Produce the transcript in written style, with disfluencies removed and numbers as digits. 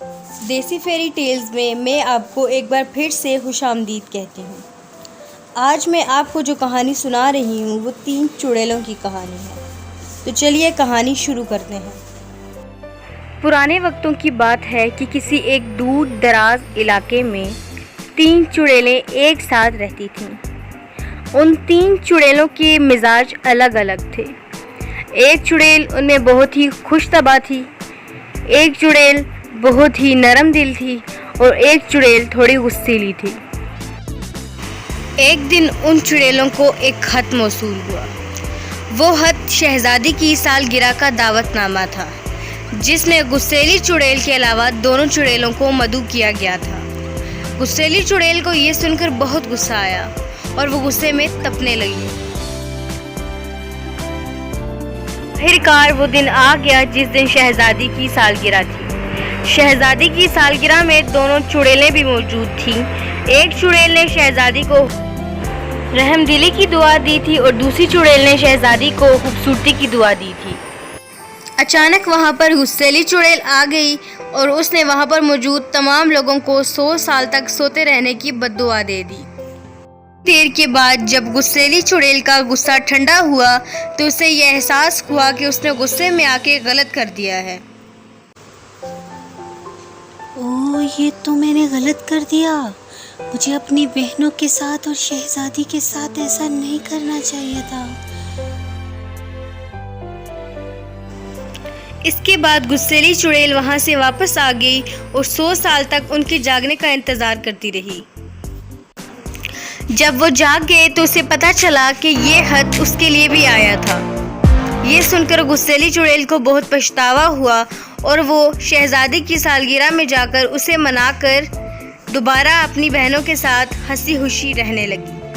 देसी fairy tales में मैं आपको एक बार फिर से खुशामदीद कहती हूँ। आज मैं आपको जो कहानी सुना रही हूँ वो 3 चुड़ैलों की कहानी है। तो चलिए कहानी शुरू करते हैं। पुराने वक्तों की बात है कि किसी एक दूर दराज इलाके में 3 चुड़ैलें एक साथ रहती थीं। उन 3 चुड़ैलों के मिजाज अलग अलग थे। एक चुड़ैल उनमें बहुत ही खुशतबा थी, एक चुड़ैल बहुत ही नरम दिल थी और एक चुड़ैल थोड़ी गुस्सैली थी। एक दिन उन चुड़ैलों को एक खत मौसूल हुआ। वो खत शहजादी की सालगिरह का दावतनामा था, जिसमें गुस्सैली चुड़ैल के अलावा दोनों चुड़ैलों को मदऊ किया गया था। गुस्सैली चुड़ैल को ये सुनकर बहुत गुस्सा आया और वो गुस्से में तपने लगी। आखिरकार वो दिन आ गया जिस दिन शहजादी की सालगिरह थी। शहजादी की सालगिरह में दोनों चुड़ैलें भी मौजूद थीं। एक चुड़ैल ने शहजादी को रहमदिली की दुआ दी थी और दूसरी चुड़ैल ने शहजादी को खूबसूरती की दुआ दी थी। अचानक वहाँ पर गुस्सैली चुड़ैल आ गई और उसने वहाँ पर मौजूद तमाम लोगों को 100 साल तक सोते रहने की बद्दुआ दे दी। देर के बाद जब गुस्सैली चुड़ैल का गुस्सा ठंडा हुआ तो उसे यह एहसास हुआ कि उसने गुस्से में आके गलत कर दिया है। ओह, ये तो मैंने गलत कर दिया। मुझे अपनी बहनों के साथ और शहजादी के साथ ऐसा नहीं करना चाहिए था। इसके बाद गुस्सैली चुड़ैल वहाँ से वापस आ गई और 100 साल तक उनके जागने का इंतज़ार करती रही। जब वो जाग गए तो उसे पता चला कि ये खत उसके लिए भी आया था। ये सुनकर गुस्सैली चुड़ैल को बहुत पछतावा हुआ और वो शहजादी की सालगिरह में जाकर उसे मनाकर दोबारा अपनी बहनों के साथ हंसी खुशी रहने लगी।